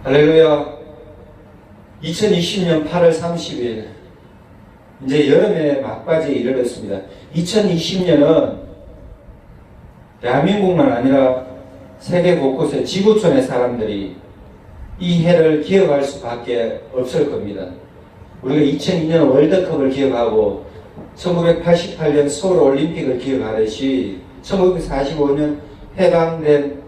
할렐루야. 2020년 8월 30일 이제 여름의 막바지에 이르렀습니다. 2020년은 대한민국만 아니라 세계 곳곳의 지구촌의 사람들이 이 해를 기억할 수밖에 없을 겁니다. 우리가 2002년 월드컵을 기억하고 1988년 서울올림픽을 기억하듯이 1945년 해방된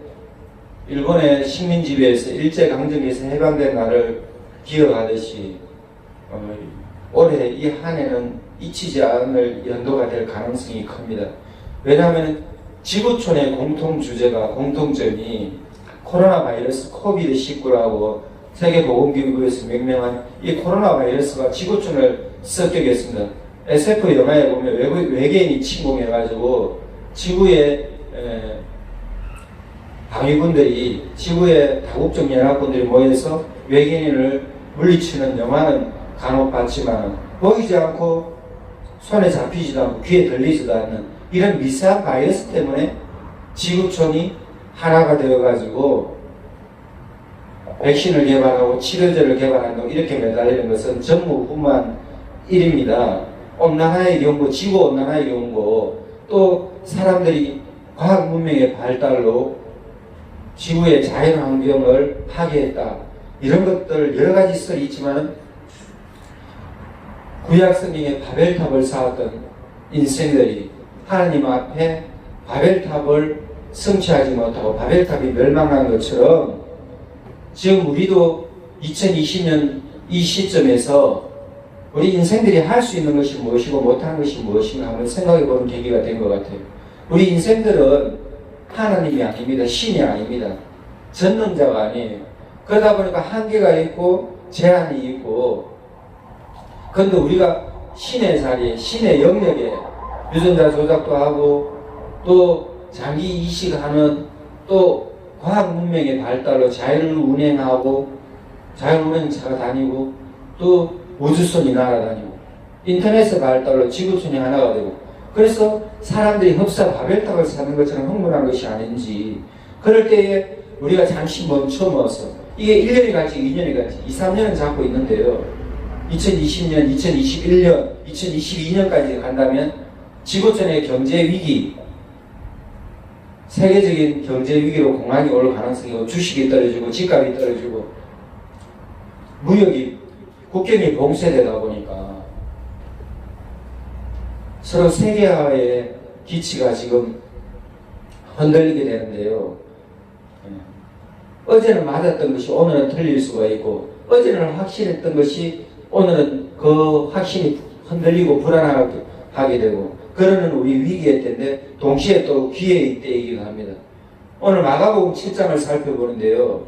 일본의 식민지배에서 일제강점기에서 해방된 날을 기억하듯이 올해 이 한 해는 잊히지 않을 연도가 될 가능성이 큽니다. 왜냐하면 지구촌의 공통점이 코로나 바이러스 코비드19라고 세계보건기구에서 명명한 이 코로나 바이러스가 지구촌을 습격했습니다. SF 영화에 보면 외계인이 침공해가지고 지구의 방위군들이 지구의 다국적 연합군들이 모여서 외계인을 물리치는 영화는 간혹 봤지만 보이지 않고 손에 잡히지도 않고 귀에 들리지도 않는 이런 미세한 바이러스 때문에 지구촌이 하나가 되어가지고 백신을 개발하고 치료제를 개발한다고 이렇게 매달리는 것은 전무후무한 일입니다. 온난화의 경고, 지구온난화의 경고, 또 사람들이 과학 문명의 발달로 지구의 자연환경을 파괴했다. 이런 것들 여러 가지 썰이 있지만 구약 성경에 바벨탑을 쌓았던 인생들이 하나님 앞에 바벨탑을 성취하지 못하고 바벨탑이 멸망한 것처럼 지금 우리도 2020년 이 시점에서 우리 인생들이 할 수 있는 것이 무엇이고 못하는 것이 무엇인가 한번 생각해보는 계기가 된 것 같아요. 우리 인생들은 하나님이 아닙니다. 신이 아닙니다. 전능자가 아니에요. 그러다 보니까 한계가 있고 제한이 있고, 그런데 우리가 신의 자리에, 신의 영역에 유전자 조작도 하고 또 장기 이식하는 또 과학 문명의 발달로 자율 운행하고 자율 운행차가 다니고 또 우주선이 날아다니고 인터넷의 발달로 지구촌이 하나가 되고, 그래서 사람들이 흡사 바벨탑을 사는 것처럼 흥분한 것이 아닌지, 그럴 때에 우리가 잠시 멈춰서 이게 1년이 갈지 2년이 갈지 2, 3년은 잡고 있는데요. 2020년, 2021년, 2022년까지 간다면 지구촌의 경제 위기, 세계적인 경제 위기로 공황이 올 가능성이, 주식이 떨어지고 집값이 떨어지고 무역이 국경이 봉쇄되다 보니까 서로 세계화의 기치가 지금 흔들리게 되는데요. 어제는 맞았던 것이 오늘은 틀릴 수가 있고, 어제는 확실했던 것이 오늘은 그 확신이 흔들리고 불안하게 되고, 그러는 우리 위기의 때인데 동시에 또 기회의 때이기도 합니다. 오늘 마가복음 7장을 살펴보는데요.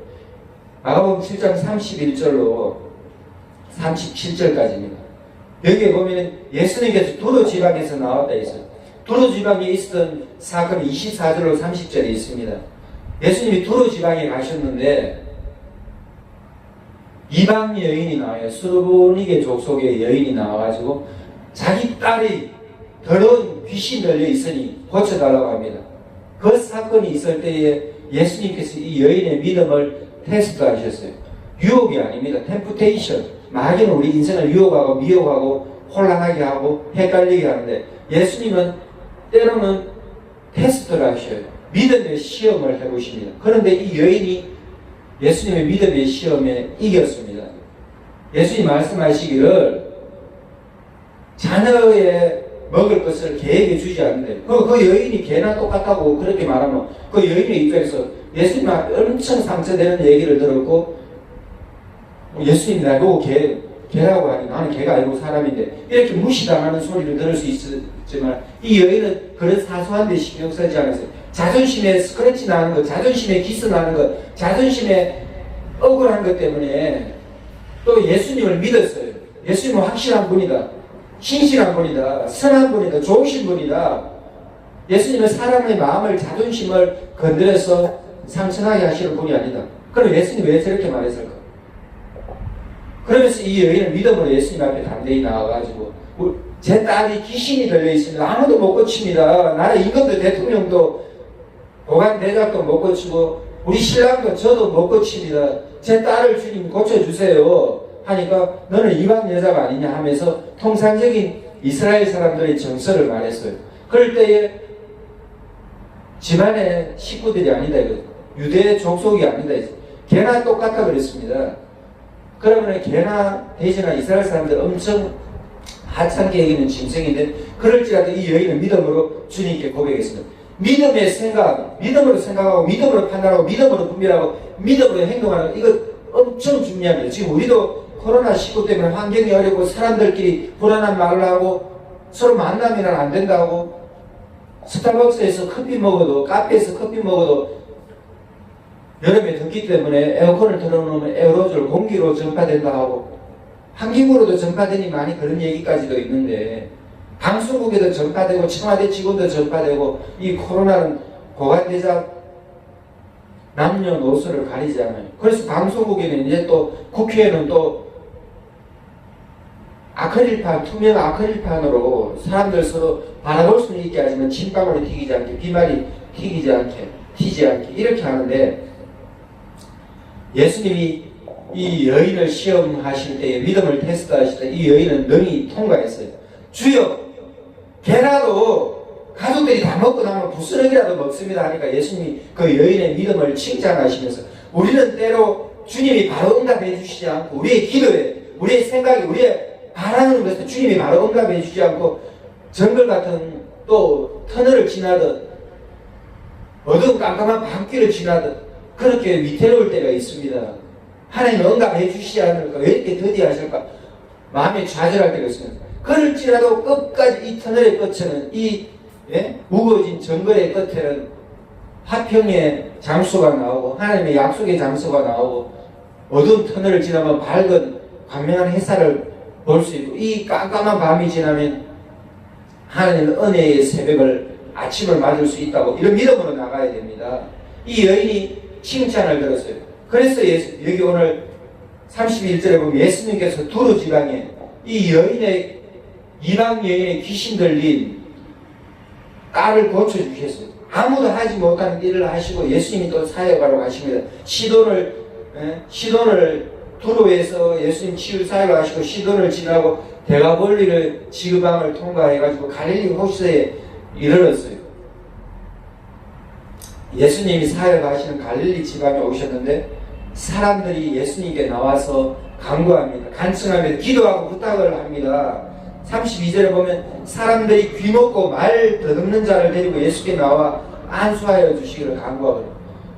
마가복음 7장 31절로 37절까지입니다. 여기에 보면 예수님께서 두로 지방에서 나왔다 했어요. 두로 지방에 있었던 사건이 24절로 30절에 있습니다. 예수님이 두로 지방에 가셨는데 이방 여인이 나와요. 스로보니게 족속의 여인이 나와가지고 자기 딸이 더러운 귀신 들려 있으니 고쳐달라고 합니다. 그 사건이 있을 때에 예수님께서 이 여인의 믿음을 테스트하셨어요. 유혹이 아닙니다. 템프테이션. 마귀는 우리 인생을 유혹하고 미혹하고 혼란하게 하고 헷갈리게 하는데, 예수님은 때로는 테스트를 하셔요. 믿음의 시험을 해보십니다. 그런데 이 여인이 예수님의 믿음의 시험에 이겼습니다. 예수님 말씀하시기를 자녀의 먹을 것을 개에게 주지 않는데, 그 여인이 개나 똑같다고 그렇게 말하면 그 여인의 입장에서 예수님 앞에 엄청 상처되는 얘기를 들었고, 예수님 나보고 개라고 하니 나는 개가 아니고 사람인데 이렇게 무시당하는 소리를 들을 수 있었지만, 이 여인은 그런 사소한 데 신경 쓰지 않았어요. 자존심에 스크래치 나는 것, 자존심에 기스 나는 것, 자존심에 억울한 것 때문에 또 예수님을 믿었어요. 예수님은 확실한 분이다, 신실한 분이다, 선한 분이다, 좋으신 분이다. 예수님은 사람의 마음을, 자존심을 건드려서 상처나게 하시는 분이 아니다. 그럼 예수님 왜 저렇게 말했을까? 그러면서 이 여인은 믿음으로 예수님 앞에 담대히 나와가지고, 제 딸이 귀신이 들려있습니다. 아무도 못 고칩니다. 나라 임금도 대통령도 고관 대작도 못 고치고 우리 신랑도 저도 못 고칩니다. 제 딸을 주님 고쳐주세요 하니까 너는 이방 여자가 아니냐 하면서 통상적인 이스라엘 사람들의 정서를 말했어요. 그럴 때에 집안의 식구들이 아니다 이거 유대 족속이 아니다 이거 개나 똑같다 그랬습니다. 그러면 개나 돼지나 이스라엘 사람들 엄청 하찮게 여기는 짐승인데 그럴지라도 이 여인은 믿음으로 주님께 고백했습니다. 믿음의 생각, 믿음으로 생각하고 믿음으로 판단하고 믿음으로 분별하고 믿음으로 행동하는 이거 엄청 중요합니다. 지금 우리도 코로나19 때문에 환경이 어렵고 사람들끼리 불안한 말을 하고 서로 만나면 안 된다고 스타벅스에서 커피 먹어도 카페에서 커피 먹어도 여름에 덥기 때문에 에어컨을 틀어놓으면 에어로졸 공기로 전파된다 하고 환경으로도 전파되니 많이 그런 얘기까지도 있는데 방송국에도 전파되고 청와대 직원도 전파되고 이 코로나는 고관대작 남녀노소를 가리지 않아요. 그래서 방송국에는 이제 또 국회에는 또 아크릴판, 투명 아크릴판으로 사람들 서로 바라볼 수는 있게 하지만 침방울이 튀기지 않게 비말이 튀지 않게 이렇게 하는데 예수님이 이 여인을 시험하실 때에 믿음을 테스트하실 때 이 여인은 능히 통과했어요. 주여 개라도 가족들이 다 먹고 나면 부스러기라도 먹습니다 하니까 예수님이 그 여인의 믿음을 칭찬하시면서 우리는 때로 주님이 바로 응답해 주시지 않고 우리의 기도에 우리의 생각에 우리의 바라는 것에 주님이 바로 응답해 주지 않고 정글 같은 또 터널을 지나듯 어두운 깜깜한 밤길을 지나듯 그렇게 위태로울 때가 있습니다. 하나님 응답해 주시지 않을까 왜 이렇게 더디하실까 마음에 좌절할 때가 있습니다. 그럴지라도 끝까지 이 터널의 끝에는 이 무거워진 정글의 끝에는 화평의 장소가 나오고 하나님의 약속의 장소가 나오고 어두운 터널을 지나면 밝은 광명한 햇살을 볼 수 있고 이 깜깜한 밤이 지나면 하나님의 은혜의 새벽을 아침을 맞을 수 있다고 이런 믿음으로 나가야 됩니다. 이 여인이 칭찬을 들었어요. 그래서 여기 오늘 31절에 보면 예수님께서 두루 지방에 이 여인의 이방 여인의 귀신 들린 딸을 고쳐주셨어요. 아무도 하지 못하는 일을 하시고 예수님이 또 사역하러 가십니다. 시돈을 두로에서 예수님 치유 사역을 하시고 시돈을 지나고 대가볼리를 지그방을 통과해가지고 갈릴리 호수에 이르렀어요. 예수님이 사역하시는 갈릴리 지방에 오셨는데 사람들이 예수님께 나와서 간구합니다. 간청합니다. 기도하고 부탁을 합니다. 32절에 보면 사람들이 귀먹고 말 더듬는 자를 데리고 예수께 나와 안수하여 주시기를 간구하거든요.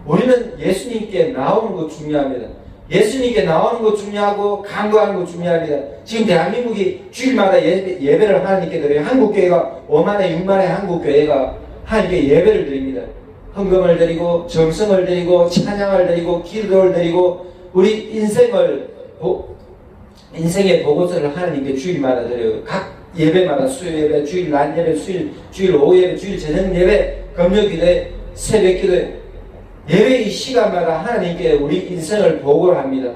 우리는 예수님께 나오는 것 중요합니다. 예수님께 나오는 것 중요하고 간구하는 것 중요합니다. 지금 대한민국이 주일마다 예배를 하나님께 드려요. 한국교회가 5만에 6만의 한국교회가 하나님께 예배를 드립니다. 헌금을 드리고 정성을 드리고 찬양을 드리고 기도를 드리고 우리 인생의 보고서를 하나님께 주일마다 드려요. 각 예배마다 수요 예배, 주일 낮 예배, 주일 오후 예배, 주일 저녁 예배, 금요 기도회, 새벽 기도회 예배의 시간마다 하나님께 우리 인생을 보고를 합니다.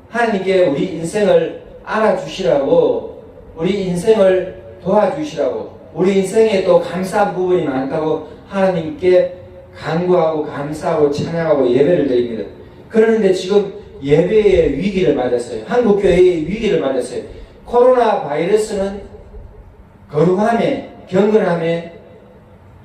하나님께 우리 인생을 알아주시라고 우리 인생을 도와주시라고 우리 인생에 또 감사한 부분이 많다고 하나님께 간구하고 감사하고 찬양하고 예배를 드립니다. 그런데 지금 예배의 위기를 맞았어요. 한국교회의 위기를 맞았어요. 코로나 바이러스는 거룩함에 경건함에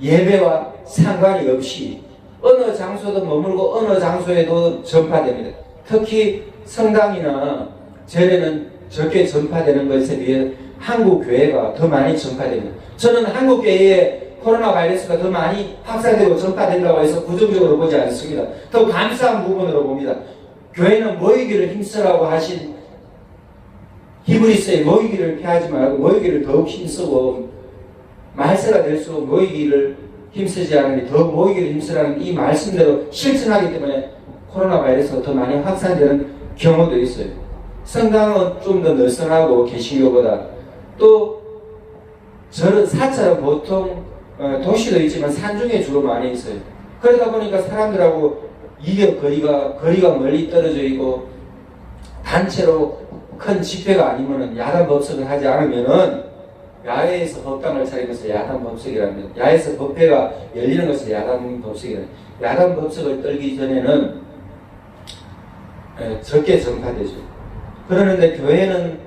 예배와 상관이 없이 어느 장소도 머물고 어느 장소에도 전파됩니다. 특히 성당이나 절에는 적게 전파되는 것에 비해 한국교회가 더 많이 전파됩니다. 저는 한국교회에 코로나 바이러스가 더 많이 확산되고 전파된다고 해서 부정적으로 보지 않습니다. 더 감사한 부분으로 봅니다. 교회는 모이기를 힘쓰라고 하신 히브리서에 모이기를 피하지 말고 모이기를 더욱 힘쓰고 말세가 될수록 모이기를 힘쓰지 않으니 더 모이기를 힘쓰라는 이 말씀대로 실천하기 때문에 코로나 바이러스가 더 많이 확산되는 경우도 있어요. 성당은 좀 더 늘씬하고 개신교보다 또 사찰은 보통 도시도 있지만 산중에 주로 많이 있어요. 그러다 보니까 사람들하고 거리가 멀리 떨어져 있고 단체로 큰 집회가 아니면은 야단 법석을 하지 않으면은 야외에서 법당을 차리면서 야단 법석이랍니다. 야외에서 법회가 열리는 것을 야단 법석이랍니다. 야단 법석을 떨기 전에는 적게 정파되죠. 그러는데 교회는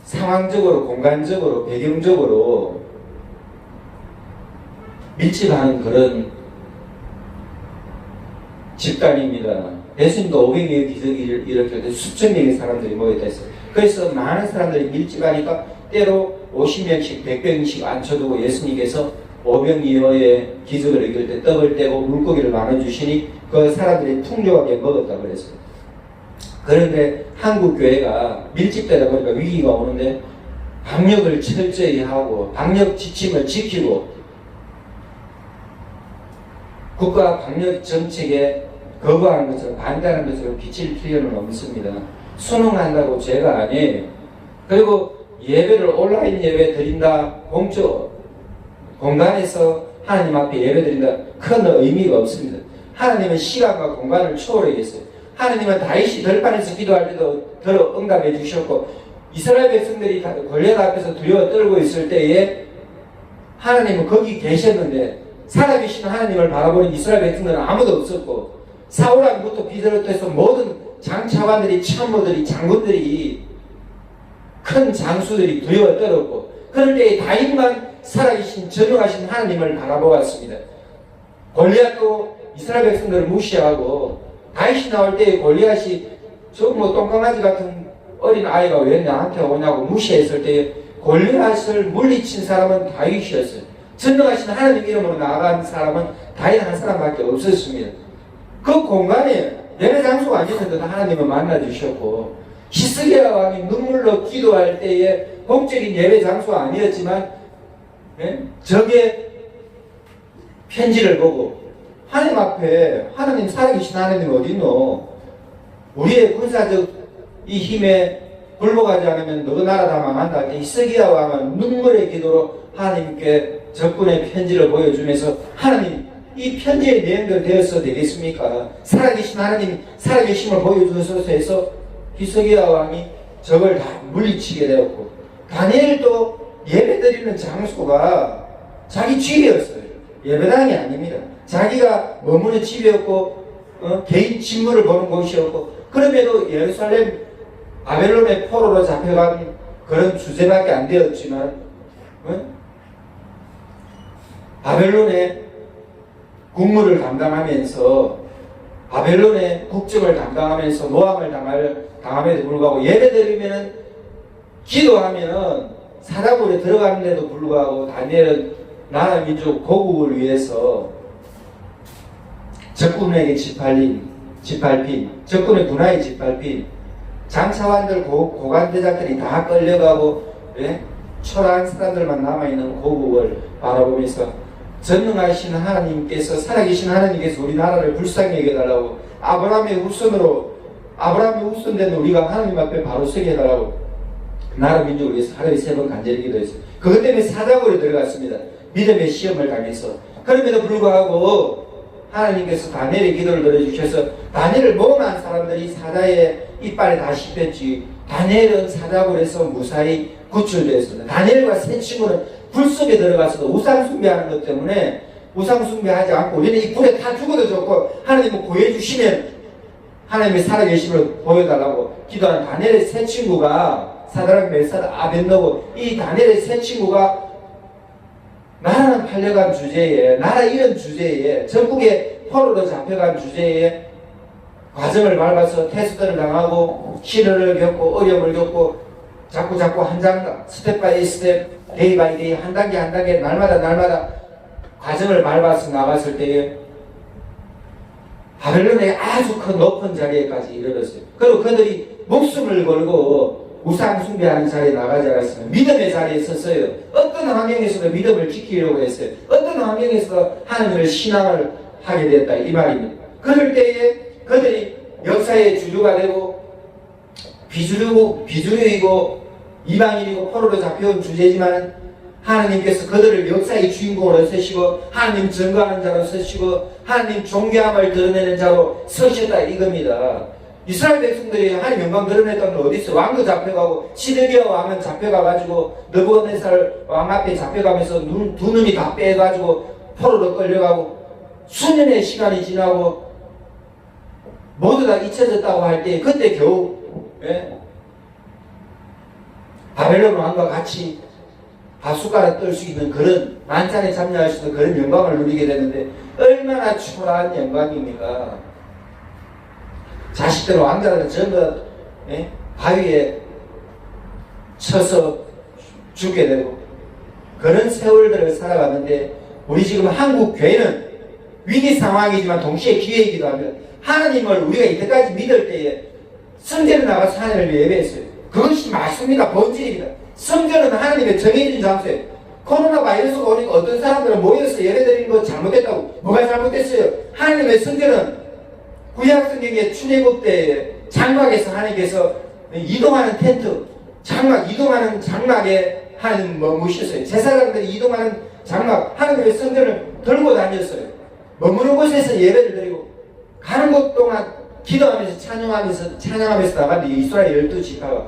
상황적으로, 공간적으로, 배경적으로 밀집하는 그런 집단입니다. 예수님도 500명의 기적을 일으켰는데 수천 명의 사람들이 모였다 했어요. 그래서 많은 사람들이 밀집하니까 때로 50명씩 100명씩 앉혀두고 예수님께서 500여의 기적을 이길 때 떡을 떼고 물고기를 나눠주시니 그 사람들이 풍족하게 먹었다고 그랬어요. 그런데 한국 교회가 밀집되다 보니까 위기가 오는데 방역을 철저히 하고 방역 지침을 지키고 국가 방역 정책에 거부하는 것처럼 반대하는 것처럼 비칠 필요는 없습니다. 순응한다고 죄가 아니에요. 그리고 예배를 온라인 예배 드린다, 공적 공간에서 하나님 앞에 예배 드린다, 큰 의미가 없습니다. 하나님은 시간과 공간을 초월해 계세요. 하나님은 다윗이 들판에서 기도할 때도 들어 응답해 주셨고, 이스라엘 백성들이 골리앗 앞에서 두려워 떨고 있을 때에 하나님은 거기 계셨는데, 살아계신 하나님을 바라보는 이스라엘 백성들은 아무도 없었고, 사울왕부터 비롯해서 모든 장차관들이, 참모들이, 장군들이, 큰 장수들이 두려워 떨었고, 그럴 때에 다윗만 살아계신 전능하신 하나님을 바라보았습니다. 골리앗도 이스라엘 백성들을 무시하고, 다윗이 나올 때 골리앗이 저 뭐 똥강아지 같은 어린 아이가 왜 나한테 오냐고 무시했을 때 골리앗을 물리친 사람은 다윗이었어요. 전능하신 하나님 이름으로 나아간 사람은 다윗 한 사람밖에 없었습니다. 그 공간에 예배 장소가 아니었는데도 하나님은 만나주셨고, 히스기야 왕이 눈물로 기도할 때에 공적인 예배 장소가 아니었지만 적의 편지를 보고 하나님 앞에, 하나님 살아계신 하나님 어디 있노? 우리의 군사적 이 힘에 굴복하지 않으면 너 나라 다 망한다. 히스기야 왕은 눈물의 기도로 하나님께 적군의 편지를 보여주면서, 하나님 이 편지의 내용대로 되어서 되겠습니까? 살아계신 하나님 살아계심을 보여주셔서 해서 히스기야 왕이 적을 다 물리치게 되었고, 다니엘도 예배드리는 장소가 자기 집이었어요. 예배당이 아닙니다. 자기가 머무는 집이었고, 개인 직무를 보는 곳이었고, 그럼에도 예루살렘 바벨론의 포로로 잡혀간 그런 주제밖에 안 되었지만, 바벨론의 국무를 담당하면서, 바벨론의 국정을 담당하면서 노함을 당함에도 불구하고, 예배드리면은, 기도하면은 사다굴에 들어가는데도 불구하고 다니엘은 나라 민족 고국을 위해서 적군에게 짓밟힌, 적군의 군하에 짓밟힌 장차관들, 고관대장들이 다 끌려가고, 초라한 사람들만 남아있는 고국을 바라보면서 전능하신 하나님께서, 살아계신 하나님께서 우리 나라를 불쌍히 여겨달라고, 아브라함의 후손된 우리가 하나님 앞에 바로 서게 해달라고 나라 민족을 위해서 하루에 3번 간절히 기도했어요. 그것 때문에 사자굴에 들어갔습니다. 믿음의 시험을 당해서. 그럼에도 불구하고 하나님께서 다니엘의 기도를 들어주셔서 다니엘을 모험한 사람들이 사자의 이빨에 다 씹혔지, 다니엘은 사자굴에서 무사히 구출되었습니다. 다니엘과 세 친구는 불 속에 들어가서도 우상 숭배하는 것 때문에 우상 숭배하지 않고, 우리는 이 불에 다 죽어도 좋고 하나님은 구해주시면 하나님의 살아계심을 보여달라고 기도하는 다니엘의 세 친구가, 사드락, 메삭, 아벳느고, 이 다니엘의 세 친구가 나라는 팔려간 주제에, 나라 잃은 주제에, 전국에 포로로 잡혀간 주제에 과정을 밟아서 테스트를 당하고 시련을 겪고 어려움을 겪고 자꾸 한 장 스텝 바이 스텝, 데이 바이 데이, 한 단계 한 단계 날마다 과정을 밟아서 나갔을 때에 바벨론의 아주 큰 높은 자리에까지 이르렀어요. 그리고 그들이 목숨을 걸고 우상 숭배하는 자리에 나가지 않았으면 믿음의 자리에 섰어요. 어떤 환경에서도 믿음을 지키려고 했어요. 어떤 환경에서도 하나님을 신앙을 하게 됐다, 이 말입니다. 그럴 때에 그들이 역사의 주주가 되고 비주류이고 이방인이고 포로로 잡혀온 주제지만, 하나님께서 그들을 역사의 주인공으로 쓰시고 하나님 증거하는 자로 쓰시고 하나님 존귀함을 드러내는 자로 서셨다, 이겁니다. 이스라엘 백성들이 하나님 영광 드러냈다는 건 어디 있어? 왕도 잡혀가고 시드기야 왕은 잡혀가가지고 느부갓네살 왕 앞에 잡혀가면서 두 눈이 다 빼가지고 포로로 끌려가고 수년의 시간이 지나고 모두 다 잊혀졌다고 할 때 그때 겨우 바벨론 왕과 같이 밥숟가락 떨 수 있는 그런 만찬에 참여할 수 있는 그런 영광을 누리게 되는데 얼마나 초라한 영광입니까? 자식들 왕자들은 전부 바위에 쳐서 죽게 되고 그런 세월들을 살아갔는데 우리 지금 한국 교회는 위기 상황이지만 동시에 기회이기도 합니다. 하나님을 우리가 이때까지 믿을 때에 성전에 나가서 하나님을 예배했어요. 그것이 맞습니다. 본질입니다. 성전은 하나님의 정해진 장소예요. 코로나 바이러스가 오니까 어떤 사람들은 모여서 예배드리는 거 잘못됐다고. 뭐가 잘못됐어요? 하나님의 성전은 구약 성경의 출애굽 때 장막에서 하나님께서 이동하는 텐트, 장막, 이동하는 장막에 하나님 머무셨어요. 제사장들이 이동하는 장막, 하나님의 성전을 들고 다녔어요. 머무는 곳에서 예배를 드리고 가는 곳 동안 기도하면서 찬양하면서 나가는데 이스라엘 12지파가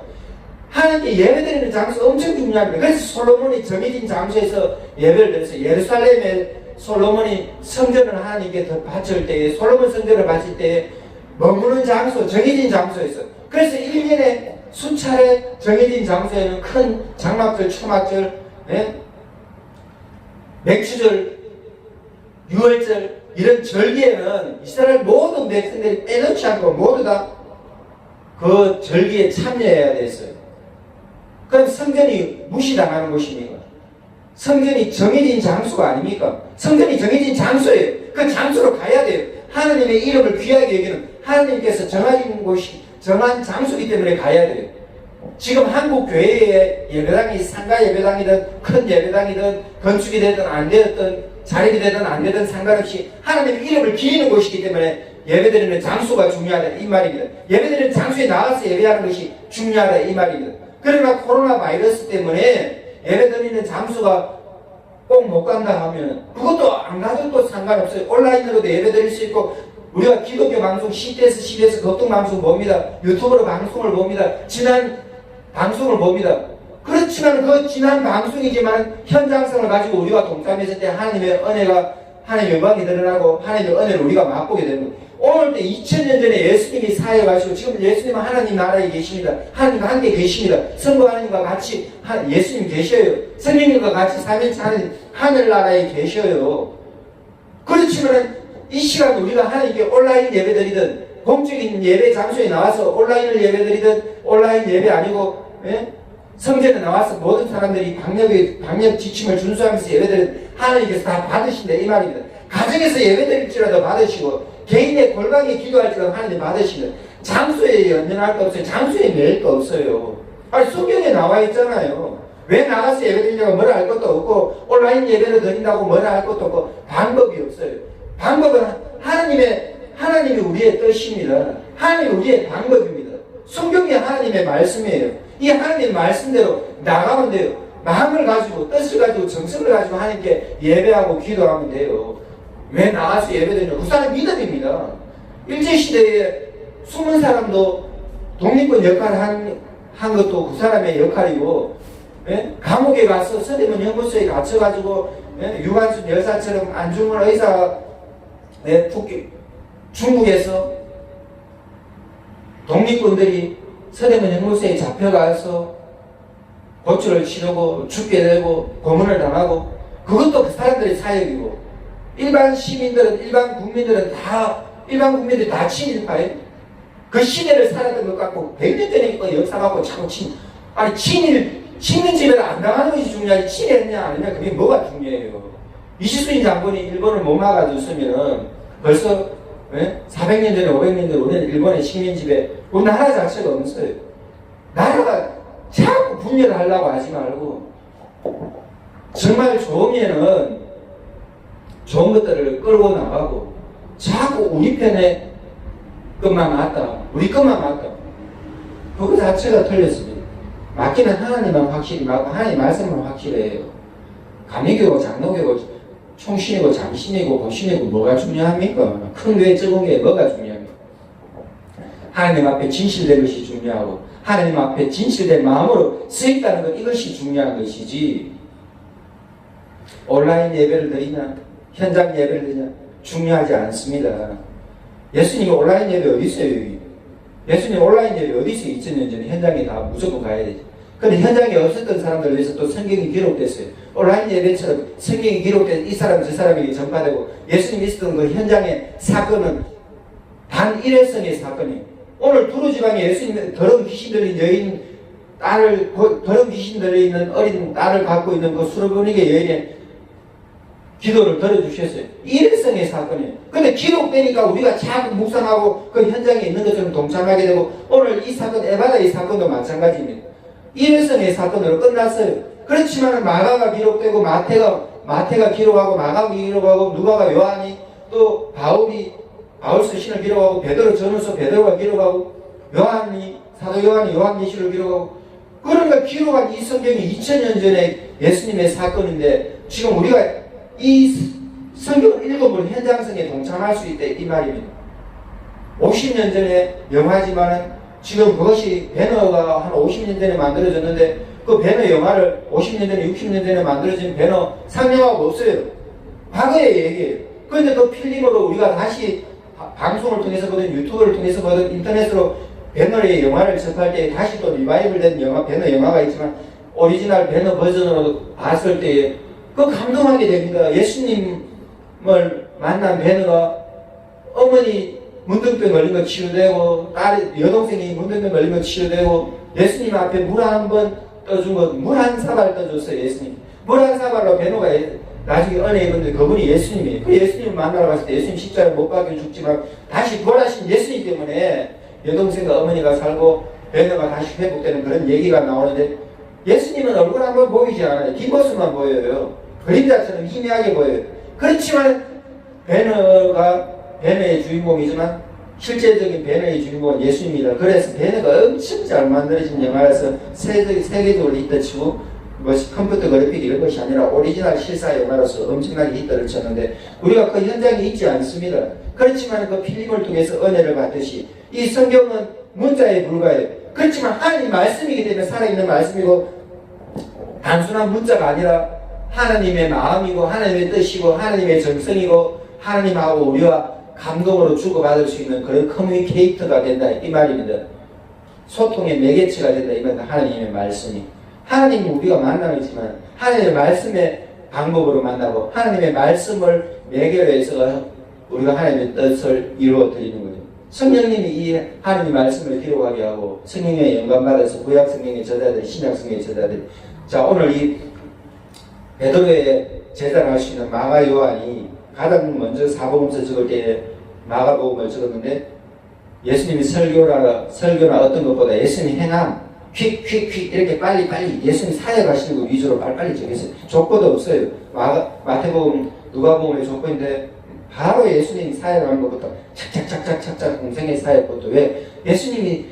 하나님께 예배드리는 장소 엄청 중요합니다. 그래서 솔로몬이 정해진 장소에서 예배를 드렸어요. 예루살렘에 솔로몬이 성전을 하나님께 바칠 때에 솔로몬 성전을 바칠 때에 머무는 장소, 정해진 장소에서 그래서 1년에 수차례 정해진 장소에는 큰 장막절, 초막절, 맥주절, 유월절 이런 절기에는 이스라엘 모든 백성들이 빼놓지 않고 모두 다 그 절기에 참여해야 됐어요. 그럼 성전이 무시당하는 것입니까? 성전이 정해진 장소가 아닙니까? 성전이 정해진 장소예요. 그 장소로 가야 돼요. 하나님의 이름을 귀하게 여기는 하나님께서 정하신 곳이 정한 장소이기 때문에 가야 돼요. 지금 한국 교회의 예배당이 상가 예배당이든 큰 예배당이든 건축이 되든 안 되든 자립이 되든 안 되든 상관없이 하나님의 이름을 기리는 곳이기 때문에 예배드리는 장소가 중요하다 이 말입니다. 예배드리는 장소에 나가서 예배하는 것이 중요하다 이 말입니다. 그러나 코로나 바이러스 때문에 예배드리는 장소가 꼭 못 간다 하면 그것도 안 가도 또 상관없어요. 온라인으로도 예배드릴 수 있고 우리가 기독교 방송 CTS 거통 방송 봅니다. 유튜브로 방송을 봅니다. 지난 방송을 봅니다. 그렇지만 그 지난 방송이지만 현장성을 가지고 우리가 동참했을 때 하나님의 은혜가 하나님의 영광이 드러나고 하나님의 은혜를 우리가 맛보게 되는 거예요. 오늘 때 2000년 전에 예수님이 사역하시고 지금 예수님은 하나님 나라에 계십니다. 하나님과 함께 계십니다. 성부 하나님과 같이 예수님 계셔요. 성령님과 같이 삼위일체 하나님 하늘나라에 계셔요. 그렇지만 이 시간 우리가 하나님께 온라인 예배드리든 공적인 예배 장소에 나와서 온라인을 예배드리든 온라인 예배 아니고 성전에 나와서 모든 사람들이 방역 지침을 준수하면서 예배드리든 하나님께서 다 받으신다 이 말입니다. 가정에서 예배드릴지라도 받으시고 개인의 골방에 기도할지라도 하나님 받으시는 장소에 연연할 거 없어요. 장소에 매일 거 없어요. 아니 성경에 나와 있잖아요. 왜 나가서 예배드리냐고 뭐라 할 것도 없고 온라인 예배를 드린다고 뭐라 할 것도 없고 방법이 없어요. 방법은 하나님이 우리의 뜻입니다. 하나님이 우리의 방법입니다. 성경이 하나님의 말씀이에요. 이 하나님의 말씀대로 나가면 돼요. 마음을 가지고 뜻을 가지고 정성을 가지고 하나님께 예배하고 기도하면 돼요. 왜 나가서 예배드리냐? 그 사람 믿음입니다. 일제시대에 숨은 사람도 독립군 역할을 한 것도 그 사람의 역할이고 감옥에 가서 서대문 연구소에 갇혀가지고 유관순 여사처럼 안중근 의사가 중국에서 독립군들이 서대문 연구소에 잡혀가서 고초를 치르고 죽게 되고 고문을 당하고 그것도 그 사람들의 사역이고 일반 국민들이 다 친일파예요. 그 시대를 살았던 것 같고 100년 전에 역사 갖고 자꾸 친일 지배를 안 당하는 것이 중요하지 친일했냐 안 했냐 그게 뭐가 중요해요. 이시순 장군이 일본을 못 막아줬으면 벌써 400년 전에 500년 전에 우리는 일본의 식민지배 우리 나라 자체가 없어요. 나라가 자꾸 분열을 하려고 하지 말고 정말 좋으면은 좋은 것들을 끌고 나가고 자꾸 우리 편에 것만 맞다. 우리 것만 맞다. 그거 자체가 틀렸습니다. 맞기는 하나님만 확실히 맞고 하나님 말씀만 확실해요. 감리교고 장로교고 총신이고 장신이고 고신이고 뭐가 중요합니까? 큰 교회 적은 교회 뭐가 중요합니까? 하나님 앞에 진실된 것이 중요하고 하나님 앞에 진실된 마음으로 서 있다는 것, 이것이 중요한 것이지 온라인 예배를 드리냐 현장 예배를 드리냐 중요하지 않습니다. 예수님이 온라인 예배 어디 있어요? 여기? 예수님 온라인 예배 어디 있어요? 2000년 전에 현장에 다 무조건 가야 되죠. 근데 현장에 없었던 사람들 위해서 또 성경이 기록됐어요. 온라인 예배처럼 성경이 기록된 이 사람 저 사람에게 전파되고 예수님이 있었던 그 현장의 사건은 단 일회성의 사건이에요. 오늘 두루 지방에 예수님의 더러운 귀신 들린 여인 딸을, 더러운 귀신 들려있는 어린 딸을 갖고 있는 그 수르보니게 여인의 기도를 들어주셨어요. 일회성의 사건이에요. 근데 기록되니까 우리가 자꾸 묵상하고 그 현장에 있는 것처럼 동참하게 되고 오늘 이 사건, 에바다의 사건도 마찬가지입니다. 일회성의 사건으로 끝났어요. 그렇지만 마가가 기록되고 마태가 기록하고 마가가 기록하고 누가가 요한이 또 바울 서신을 기록하고 베드로 전후서 베드로가 기록하고 요한이 사도 요한이 요한계시를 기록하고 그러니까 기록한 이 성경이 2000년 전에 예수님의 사건인데 지금 우리가 이 성경을 읽어보는 현장성에 동참할 수 있다 이 말입니다. 50년 전에 영화지만은 지금 그것이 배너가 한 50년 전에 만들어졌는데 그 배너 영화를 50년 전에 60년 전에 만들어진 배너 상영하고 없어요. 과거의 얘기예요. 그런데 그 필름으로 우리가 다시 방송을 통해서 보든 유튜브를 통해서 보든 인터넷으로 배너의 영화를 접할 때 다시 또 리바이벌 된 영화, 배너 영화가 있지만 오리지널 배너 버전으로 봤을 때 그 감동하게 됩니다. 예수님을 만난 배너가 어머니 문둥병 걸린 거 치료되고 여동생이 문둥병 걸린 거 치료되고 예수님 앞에 물 한 번 떠준 거 물 한 사발 떠줬어요. 예수님 물 한 사발로 배너가 나중에 은혜 입은데 그분이 예수님이에요. 그 예수님을 만나러 갔을 때 예수님 십자가에 못 박혀 죽지만 다시 부활하신 예수님 때문에 여동생과 어머니가 살고 배너가 다시 회복되는 그런 얘기가 나오는데 예수님은 얼굴 한번 보이지 않아요. 뒷모습만 보여요. 그림자처럼 희미하게 보여요. 그렇지만 배너가 배너의 주인공이지만 실제적인 배너의 주인공은 예수님이다. 그래서 배너가 엄청 잘 만들어진 영화라서 세계적으로 히트치고 컴퓨터 그래픽 이런 것이 아니라 오리지널 실사 영화로서 엄청나게 히트를 쳤는데 우리가 그 현장에 있지 않습니다. 그렇지만 그 필름을 통해서 은혜를 받듯이 이 성경은 문자에 불과해요. 그렇지만 하나님 말씀이기 때문에 살아있는 말씀이고 단순한 문자가 아니라 하나님의 마음이고 하나님의 뜻이고 하나님의 정성이고 하나님하고 우리와 감동으로 주고받을 수 있는 그런 커뮤니케이터가 된다 이 말입니다. 소통의 매개체가 된다 이 말입니다. 하나님의 말씀이 하나님은 우리가 만나지만 하나님의 말씀의 방법으로 만나고 하나님의 말씀을 매개로 해서 우리가 하나님의 뜻을 이루어 드리는 거죠. 성령님이 이 하나님의 말씀을 기록하게 하고 성령의 영감받아서 구약 성경의 저자들, 신약 성경의 저자들. 자, 오늘 이 베드로의 제자를 할 수 있는 마가 요한이 가장 먼저 사복음서 적을 때 마가복음을 적었는데 예수님이 설교나 어떤 것보다 예수님이 행함 휙휙휙 이렇게 빨리 예수님 사역하시는 거 위주로 빨리 적였어요. 족보도 없어요. 마태복음 누가복음의 족보인데 바로 예수님이 사역하는 것부터 착착 공생의 사역부터 왜 예수님이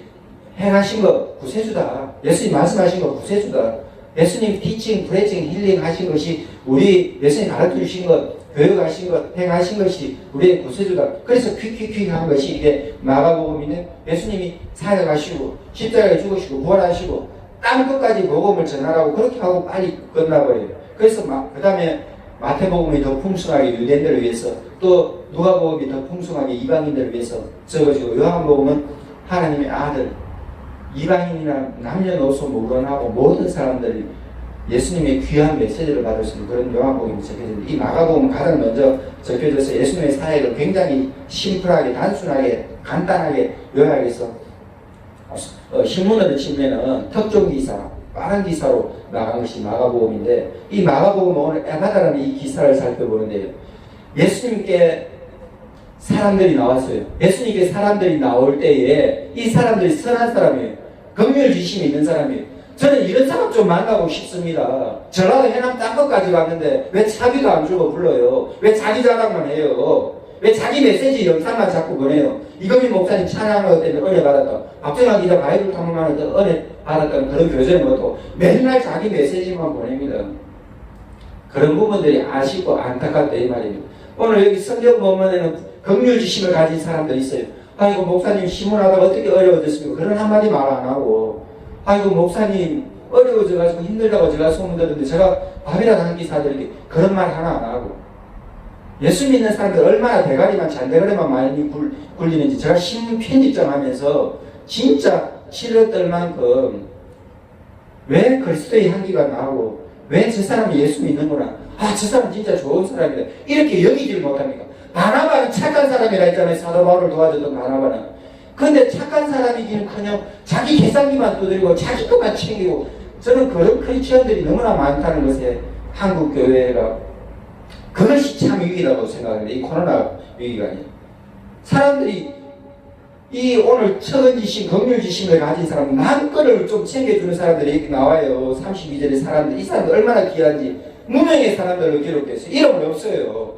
행하신 것 구세주다. 예수님 말씀하신 것 구세주다. 예수님 티칭, 프레칭, 힐링 하신 것이 우리 예수님 가르쳐 주신 것, 교육하신 것, 행하신 것이 우리의 구세주다. 그래서 퀵 한 것이 이게 마가복음인데 예수님이 사역하시고 십자가에 죽으시고 부활하시고 땅 끝까지 복음을 전하라고 그렇게 하고 빨리 끝나버려요. 그래서 그 다음에 마태복음이 더 풍성하게 유대인들을 위해서 또 누가복음이 더 풍성하게 이방인들을 위해서 적어지고 요한복음은 하나님의 아들 이방인이나 남녀노소 무관하고 모든 사람들이 예수님의 귀한 메시지를 받을 수 있는 그런 요한복음이 적혀졌는데 이 마가복음은 가장 먼저 적혀져서 예수님의 사역을 굉장히 심플하게 단순하게 간단하게 요약해서 신문으로 치면은 특종기사 빠른 기사로 나간 것이 마가복음인데 이 마가복음은 오늘 에바다라는 이 기사를 살펴보는데요. 예수님께 사람들이 나왔어요. 예수님께 사람들이 나올 때에 이 사람들이 선한 사람이에요. 긍휼지심이 있는 사람이에요. 저는 이런 사람 좀 만나고 싶습니다. 전라도 해남 땅끝까지 갔는데 왜 차비도 안 주고 불러요? 왜 자기 자랑만 해요? 왜 자기 메시지 영상만 자꾸 보내요? 이금희 목사님 찬양하는 것 때문에 은혜 받았다. 박정환 기자 바이블 탐험하는 데 은혜 받았다는 그런 교제는 못하고 맨날 자기 메시지만 보냅니다. 그런 부분들이 아쉽고 안타깝다 이 말입니다. 오늘 여기 성경 본문에는 긍휼지심을 가진 사람들이 있어요. 아이고 목사님 신문하다가 어떻게 어려워졌습니까? 그런 한마디 말 안 하고, 아이고 목사님 어려워져가지고 힘들다고 제가 소문 들었는데 제가 밥이라도 한 끼 사드릴게, 그런 말 하나 안 하고. 예수 믿는 사람들 얼마나 대가리만 잔대가리만 많이 굴리는지 제가 신문 편집점 하면서 진짜 치렀을 만큼 왜 그리스도의 향기가 나고 왜 저 사람이 예수 믿는구나, 아 저 사람 진짜 좋은 사람이다 이렇게 여기질 못합니까? 바나바는 착한 사람이라 했잖아요. 사도 바울을 도와줬던 바나바는. 근데 착한 사람이기는커녕 자기 계산기만 두드리고 자기 것만 챙기고, 저는 그런 크리스천들이 너무나 많다는 것에 한국 교회가 그것이 참 위기라고 생각합니다. 이 코로나 위기가 아니에요. 사람들이 이 오늘 처근지심, 긍휼지심을 가진 사람, 남 거를 좀 챙겨주는 사람들이 이렇게 나와요. 32절의 사람들, 이 사람들 얼마나 귀한지. 무명의 사람들로 기록됐어요. 이름은 없어요.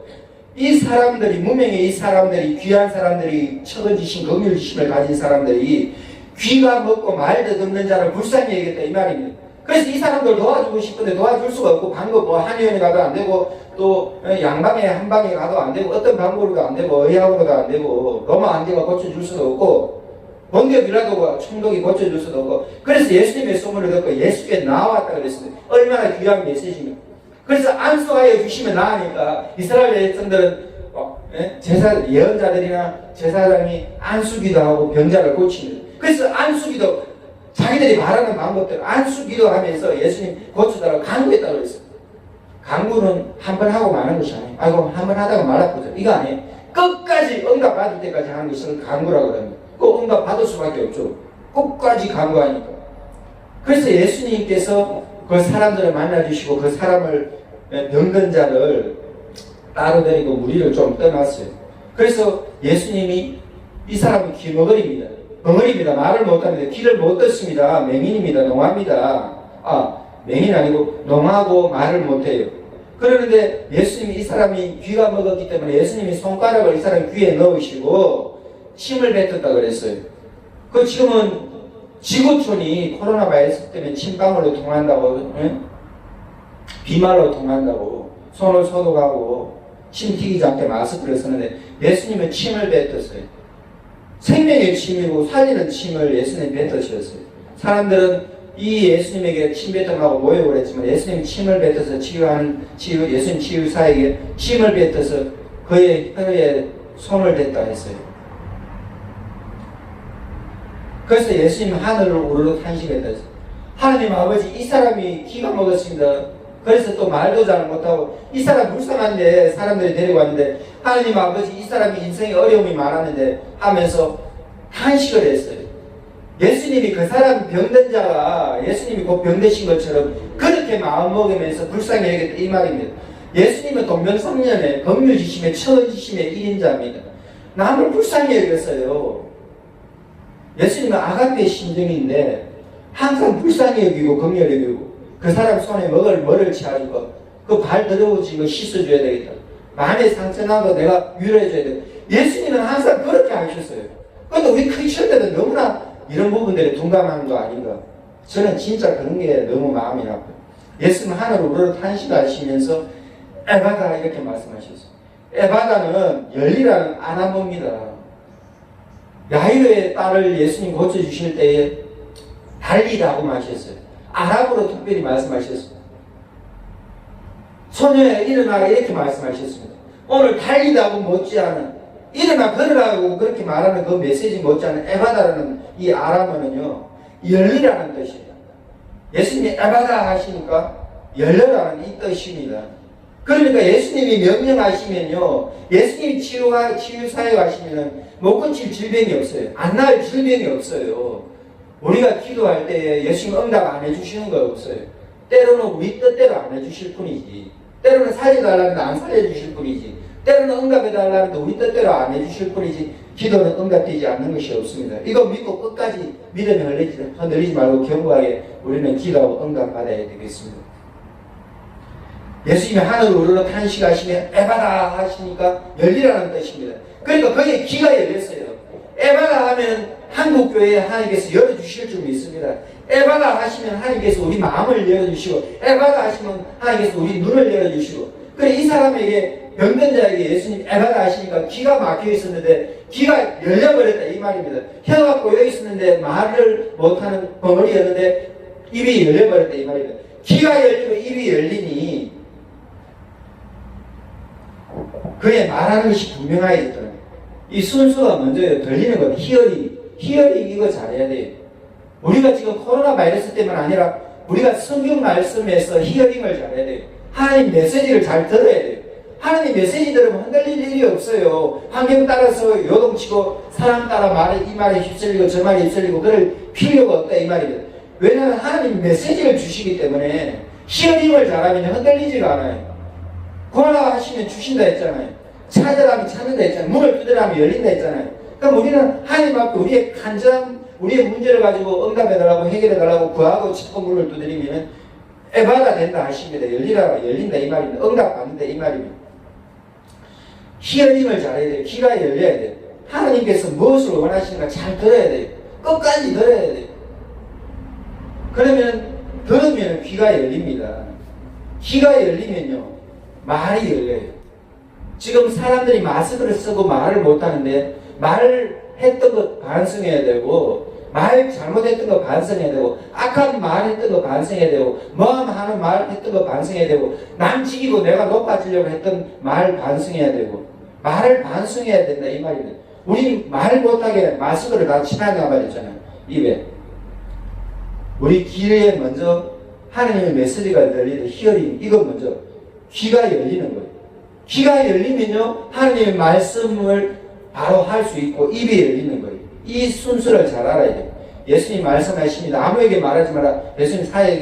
이 사람들이, 무명의 이 사람들이, 귀한 사람들이, 처근지심, 긍휼지심을 가진 사람들이 귀가 먹고 말 듣는 자를 불쌍히 여기겠다 이 말입니다. 그래서 이 사람들 도와주고 싶은데 도와줄 수가 없고, 방법 뭐 한의원에 가도 안 되고, 또 양방에 한방에 가도 안 되고, 어떤 방법으로도 안 되고, 의학으로도 안 되고, 로마 안개가 고쳐줄 수도 없고, 번개비라도 총독이 고쳐줄 수도 없고. 그래서 예수님의 소문을 듣고 예수께 나왔다 그랬습니다. 얼마나 귀한 메시지입니까? 그래서 안수하여 주시면 나으니까 이스라엘 백성들은 제사 예언자들이나 제사장이 안수기도 하고 병자를 고칩니다. 그래서 안수기도 자기들이 말하는 방법대로 안수기도 하면서 예수님 고쳐달라고 강구했다고 그랬어요. 강구는 한 번 하고 마는 것이 아니에요. 아이고 한 번 하다가 말아보자 이거 아니에요. 끝까지 응답 받을 때까지 하는 것을 강구라고 합니다. 꼭 응답 받을 수밖에 없죠. 끝까지 강구하니까. 그래서 예수님께서 그 사람들을 만나주시고 그 사람을 병든 자를 따로 데리고 무리를 좀 떠났어요. 그래서 예수님이 이 사람은 귀머거리입니다. 벙어리입니다. 말을 못합니다. 귀를 못 듣습니다. 맹인입니다. 농합니다. 맹인 아니고 농하고 말을 못해요. 그러는데 예수님이 이 사람이 귀가 먹었기 때문에 예수님이 손가락을 이 사람 귀에 넣으시고 침을 뱉었다 그랬어요. 그 지금은 지구촌이 코로나 바이러스 때문에 침방울로 통한다고, 비말로 통한다고, 손을 소독하고 침 튀기지 않게 마스크를 쓰는데 예수님은 침을 뱉었어요. 생명의 침이고 살리는 침을 예수님 뱉으셨어요. 사람들은 이 예수님에게 침 뱉음하고 모욕을 했지만 예수님 침을 뱉어서 예수님 치유사에게 침을 뱉어서 그의 혀에 손을 댔다 했어요. 그래서 예수님 하늘을 우르르 탄식했다 했어요. 하나님 아버지 이 사람이 기가 먹었습니다. 그래서 또 말도 잘 못하고 이 사람 불쌍한데 사람들이 데리고 왔는데 하나님 아버지 이 사람이 인생에 어려움이 많았는데 하면서 탄식을 했어요. 예수님이 그 사람 병든 자가 예수님이 곧 병되신 것처럼 그렇게 마음먹으면서 불쌍히 여겼다 이 말입니다. 예수님은 동명성년의 긍휼지심의 처은지심의 1인자입니다. 남을 불쌍히 여겼어요. 예수님은 아가페 심정인데 항상 불쌍히 여기고 긍휼히 여기고 그 사람 손에 뭐를 취하니까 그 발 더러워진 거 씻어줘야 되겠다. 마음에 상처난 거 내가 위로해줘야 되겠다. 예수님은 항상 그렇게 하셨어요. 그런데 우리 크리스천들은 너무나 이런 부분들에 둔감한 거 아닌가. 저는 진짜 그런 게 너무 마음이 나빠요. 예수님은 하늘을 우러러 탄식하시면서 에바다 이렇게 말씀하셨어요. 에바다는 열리라는 아나모입니다. 야이로의 딸을 예수님 고쳐주실 때에 달리라고 말하셨어요. 아랍어로 특별히 말씀하셨습니다. 소녀야 일어나라 이렇게 말씀하셨습니다. 오늘 달리다고 못지않은 일어나 걸으라고 그렇게 말하는 그 메시지 못지않은 에바다라는 이 아람어는요 열리라는 뜻입니다. 예수님이 에바다 하시니까 열려라는 이 뜻입니다. 그러니까 예수님이 명령하시면요 예수님이 치유사에 가시면은 못 고칠 질병이 없어요. 안 나을 질병이 없어요. 우리가 기도할 때 예수님 응답 안 해주시는 거 없어요. 때로는 우리 뜻대로 안 해주실 뿐이지. 때로는 살려달라는데 안 살려주실 뿐이지. 때로는 응답해달라는데 우리 뜻대로 안 해주실 뿐이지. 기도는 응답되지 않는 것이 없습니다. 이거 믿고 끝까지 믿음이 흔들리지 말고 견고하게 우리는 기도하고 응답받아야 되겠습니다. 예수님이 하늘을 우러러 탄식하시면 에바다 하시니까 열리라는 뜻입니다. 그러니까 그의 귀가 열렸어요. 에바다 하면 한국교회에 하나님께서 열어주실 줄 믿습니다. 에바다 하시면 하나님께서 우리 마음을 열어주시고 에바다 하시면 하나님께서 우리 눈을 열어주시고 그래 이 사람에게 병든 자에게 예수님 에바다 하시니까 기가 막혀 있었는데 기가 열려버렸다 이 말입니다. 혀가 꼬여 있었는데 말을 못하는 벙어리였는데 입이 열려버렸다 이 말입니다. 기가 열리고 입이 열리니 그의 말하는 것이 분명하게 있더라고요. 이 순수가 먼저 들리는 것, 히어링 이거 잘해야 돼요. 우리가 지금 코로나 바이러스 때문 아니라 우리가 성경 말씀에서 히어링을 잘해야 돼요. 하나님 메시지를 잘 들어야 돼요. 하나님 메시지 들으면 흔들릴 일이 없어요. 환경 따라서 요동치고 사람 따라 이 말에 휩쓸리고 저 말에 휩쓸리고 그럴 필요가 없다 이 말입니다. 왜냐하면 하나님 메시지를 주시기 때문에 히어링을 잘하면 흔들리지가 않아요. 구하라 하시면 주신다 했잖아요. 찾으라면 찾는다 했잖아요. 문을 두드리면 열린다 했잖아요. 그럼 우리는 하나님 앞에 우리의 간절한 우리의 문제를 가지고 응답해달라고 해결해달라고 구하고 찾고 문을 두드리면 에바가 된다 하십니다. 열린다 이 말입니다. 응답받는다 이 말입니다. 히어링을 잘해야 돼요. 귀가 열려야 돼요. 하나님께서 무엇을 원하시는가 잘 들어야 돼요. 끝까지 들어야 돼요. 들으면 귀가 열립니다. 귀가 열리면요 말이 열려요. 지금 사람들이 마스크를 쓰고 말을 못하는데 말했던 것 반성해야 되고 말 잘못했던 거 반성해야 되고 악한 말 했던 거 반성해야 되고 모함하는 말 했던 거 반성해야 되고 남 지키고 내가 높아지려고 했던 말 반성해야 되고 말을 반성해야 된다 이 말입니다. 우리 말 못하게 마스크를 다 치마가 말했잖아요. 입에 우리 귀에 먼저 하나님의 메시지가 들리는 히어링 이거 먼저 귀가 열리는 거예요. 귀가 열리면요 하나님의 말씀을 바로 할 수 있고 입이 열리는 거예요. 이 순서를 잘 알아야 돼요. 예수님 말씀하십니다. 아무에게 말하지 마라. 예수님 사역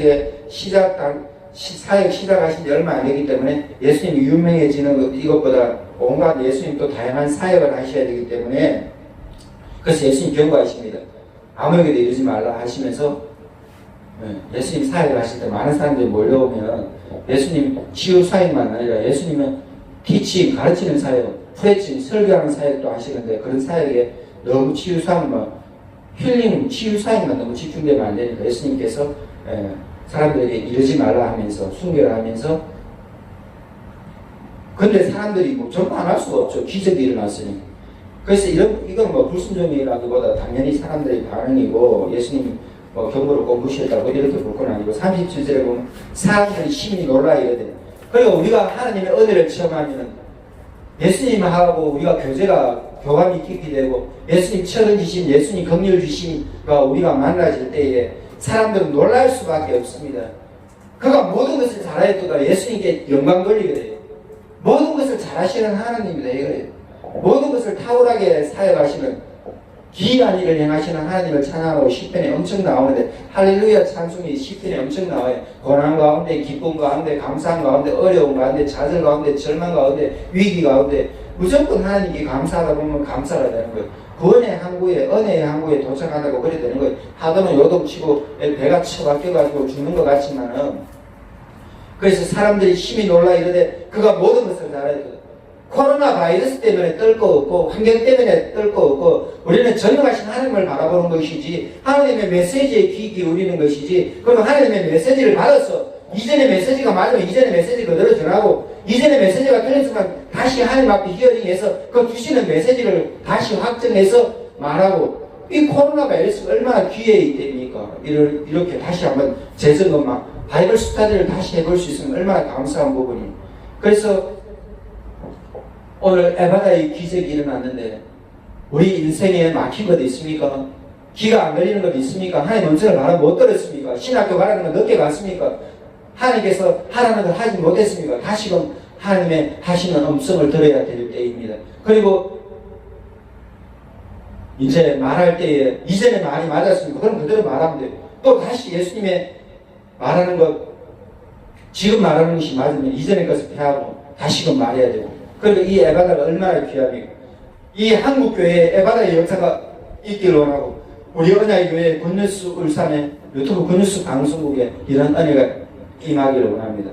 시작하신 지 얼마 안 되기 때문에 예수님이 유명해지는 이것보다 온갖 예수님 또 다양한 사역을 하셔야 되기 때문에 그래서 예수님 경고하십니다. 아무에게도 이러지 말라 하시면서 예수님 사역을 하실 때 많은 사람들이 몰려오면 예수님 치유 사역만 아니라 예수님은 티칭 가르치는 사역, 프레칭 설교하는 사역도 하시는데 그런 사역에 너무 치유 사역만 힐링 치유 사역만 너무 집중되면 안 되니까 예수님께서 사람들에게 이러지 말라 하면서 순교를 하면서 근데 사람들이 뭐 전부 안 할 수가 없죠. 기적이 일어났으니. 그래서 이건 뭐 불순종이라기보다 당연히 사람들의 반응이고 예수님 경고를 꼭 무시했다고 이렇게 볼 건 아니고 37절에 보면 사람들이 심히 놀라 이러대. 그리고 우리가 하나님의 은혜를 체험하면 예수님하고 우리가 교감이 깊게 되고 예수님 철은 주심, 예수님 긍휼 주심과 우리가 만나질 때에 사람들은 놀랄 수밖에 없습니다. 그가 모든 것을 잘하였도다 예수님께 영광 돌리게 돼요. 모든 것을 잘하시는 하나님이다 이거예요. 모든 것을 탁월하게 사역하시는 기이한 일을 행하시는 하나님을 찬양하고 시편에 엄청 나오는데 할렐루야 찬송이 시편에 엄청 나와요. 고난 가운데 기쁨 가운데 감사함 가운데 어려움 가운데 좌절 가운데 절망 가운데 위기 가운데 무조건 하나님께 감사하다 보면 감사가 되는 거예요. 구원의 항구에 은혜의 항구에 도착한다고 그래 되는 거예요. 하도는 요동치고 배가 처박혀가지고 죽는 것 같지만은 그래서 사람들이 힘이 놀라 이러되 그가 모든 것을 잘해요. 코로나 바이러스 때문에 떨 거 없고 환경 때문에 떨 거 없고 우리는 전능하신 하나님을 바라보는 것이지 하나님의 메시지에 귀 기울이는 것이지 그러면 하나님의 메시지를 받아서 이전의 메시지가 맞으면 이전의 메시지 그대로 전하고 이전의 메시지가 틀렸지만 다시 하나님 앞에 히어링해서 그 주시는 메시지를 다시 확정해서 말하고 이 코로나 바이러스가 얼마나 귀해이기 때문입니까? 이렇게 다시 한번 재점검 바이블 스타디를 다시 해볼 수 있으면 얼마나 감사한 부분이. 그래서 오늘 에바다의 기적이 일어났는데 우리 인생에 막힌 것 있습니까? 귀가 안 들리는 것 있습니까? 하나님 음성을 바로 못 들었습니까? 신학교 가라는 건 늦게 갔습니까? 하나님께서 하라는 걸 하지 못했습니까? 다시금 하나님의 하시는 음성을 들어야 될 때입니다. 그리고 이제 말할 때에 이전에 말이 맞았습니까? 그럼 그대로 말하면 돼요. 또 다시 예수님의 말하는 것 지금 말하는 것이 맞으면 이전의 것을 폐하고 다시금 말해야 되고 그리고 이 에바다가 얼마나 귀합니까? 이 한국교회에 에바다의 역사가 있기를 원하고 우리 언약의 교회 굿뉴스 울산의 유튜브 굿뉴스 방송국에 이런 은혜가 임하기를 원합니다.